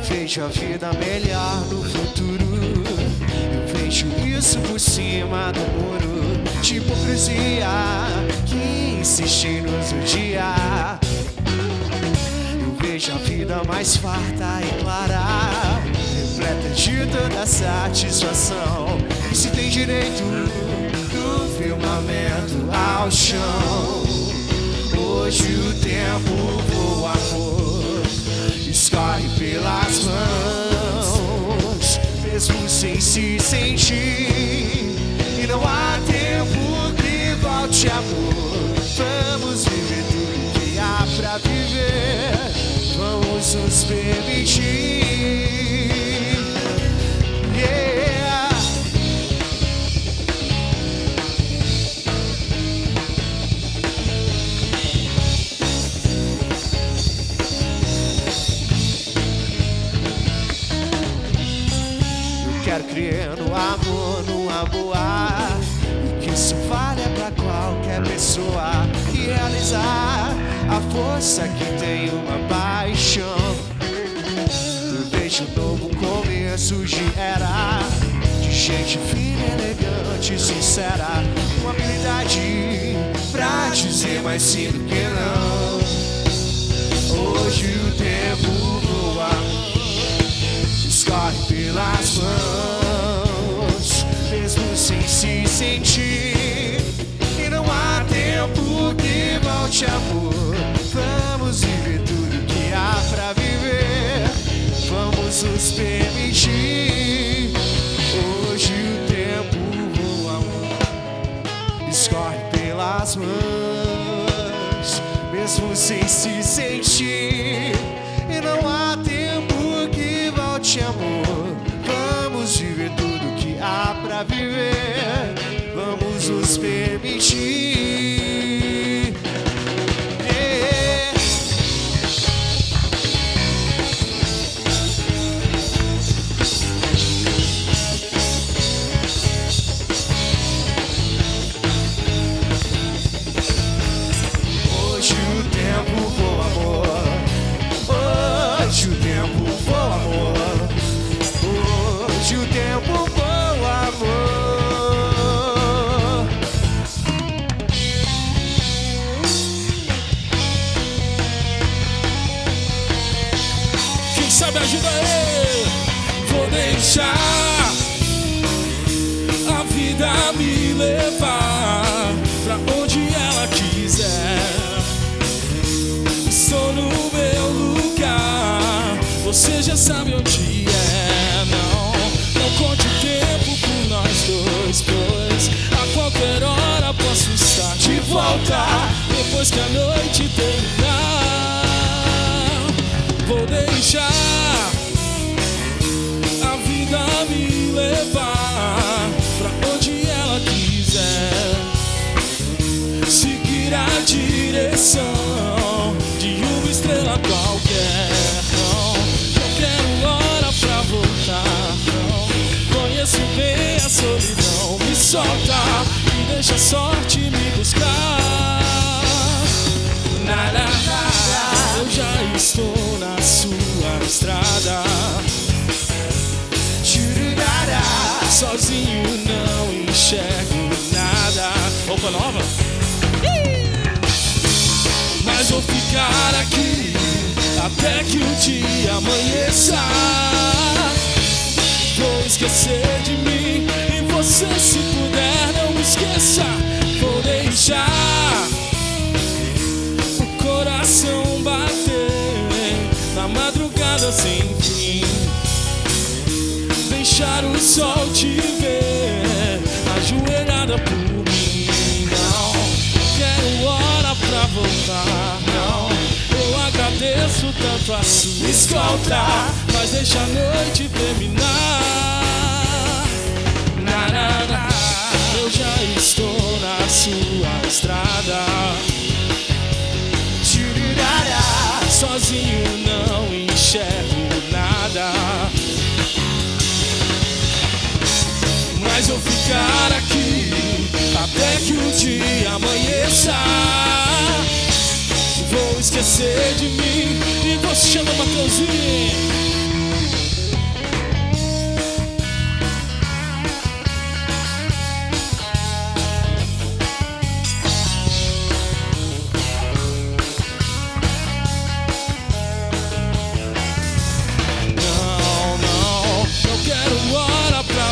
Vejo a vida melhor no futuro. Eu vejo isso por cima do muro de hipocrisia que insiste em nos odiar. Eu vejo a vida mais farta e clara, repleta de toda satisfação. E se tem direito do firmamento ao chão. Hoje o tempo voa, amor, escorre pelas mãos, mesmo sem se sentir. E não há tempo que volte, amor. Vamos viver tudo que há pra viver. Vamos nos permitir. Yeah. Quero crer no amor, numa boa, e que isso vale pra qualquer pessoa. E realizar a força que tem uma paixão. Eu vejo um novo começo de era, de gente fina, elegante, sincera, com habilidade pra dizer mais sim do que não. Hoje o tempo voa, escorre pelas mãos, mesmo sem se sentir. E não há tempo que volte, amor. Vamos viver tudo que há pra viver. Vamos nos permitir. Hoje o tempo voa, amor, escorre pelas mãos, mesmo sem se sentir. E não há tempo que volte, amor. Vamos viver tudo que há pra viver. Vamos nos permitir. Yeah. Hoje o tempo voa, amor. Hoje o tempo voa, amor. Hoje o tempo voa, amor. Quem sabe ajuda aí. Vou deixar a vida me levar pra onde ela quiser. Estou no meu lugar, você já sabe onde é. Não conte o tempo por nós dois, pois a qualquer hora posso estar de volta, depois que a noite terminar. Vou deixar a vida me levar pra onde ela quiser, seguir a direção de uma estrela qualquer. Não quero hora pra voltar, não conheço bem a solidão. Me solta e deixa a sorte me buscar. Nada, eu já estou na sua estrada. Sozinho não enxergo nada. Roupa nova? Mas vou ficar aqui até que o dia amanheça. Vou esquecer de mim e você, se puder, não me esqueça. Vou deixar o coração bater na madrugada sem fim, deixar o o sol te ver ajoelhada por mim. Não quero hora pra voltar, não. Eu agradeço tanto a sua escolta, mas deixa a noite terminar. Eu já estou na sua estrada, sozinho não enxergo nada, mas vou ficar aqui até que o dia amanheça. Vou esquecer de mim e você chama Mateuzinho.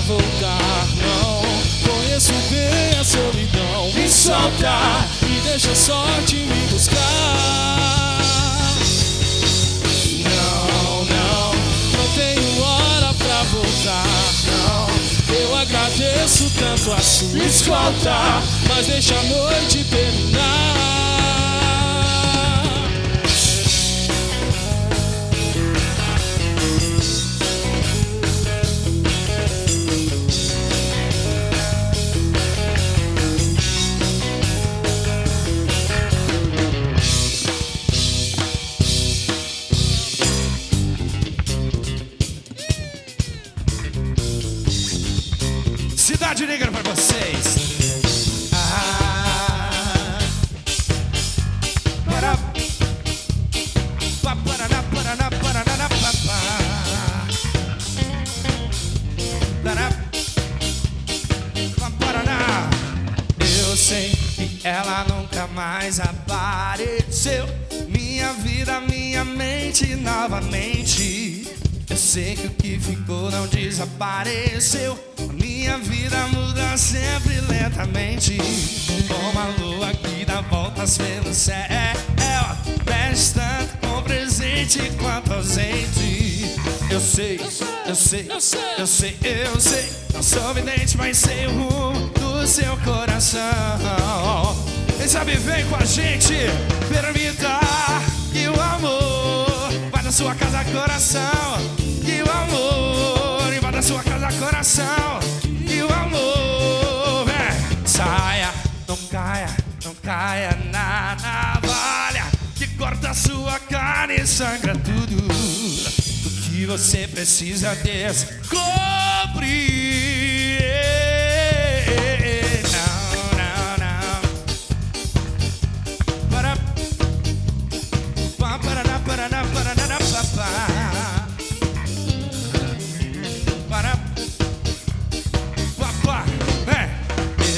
Voltar, não conheço bem a solidão. Me solta e deixa a sorte me buscar. Não tenho hora pra voltar, não. Eu agradeço tanto a sua escolta, mas deixa a noite terminar. Cidade Negra pra vocês. Eu sei que ela nunca mais apareceu. Minha vida, minha mente novamente. Eu sei que o que ficou não desapareceu. A minha vida muda sempre lentamente, como a lua que dá voltas pelo céu. Mexe tanto com presente quanto ausente. Eu sei, não sou vidente, mas sei o rumo do seu coração. Quem sabe vem com a gente, permita que o amor vai da sua casa, coração. Que o amor invada sua casa, coração. Que o amor saia, não caia na navalha que corta sua carne e sangra tudo. O que você precisa descobrir.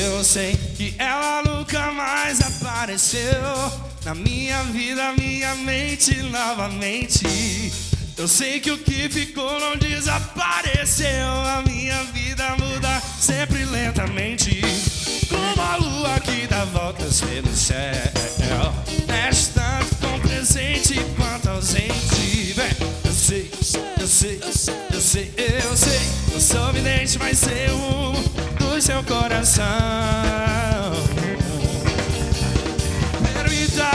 Eu sei que ela nunca mais apareceu na minha vida, minha mente novamente. Eu sei que o que ficou não desapareceu. A minha vida muda sempre lentamente, como a lua que dá voltas pelo céu. Mexe tanto com presente quanto ausente. Eu sei, não sou vidente, mas sei o rumo do seu coração. Permita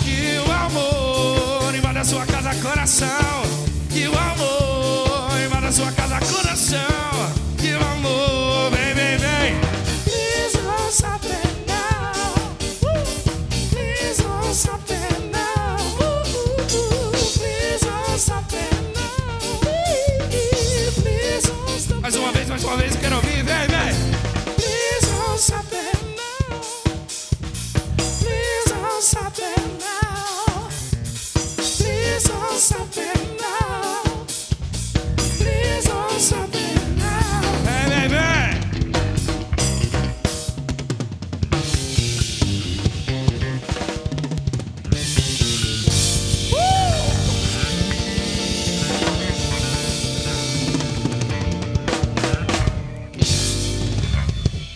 que o amor invada sua casa, coração. Que o amor invada sua casa, coração.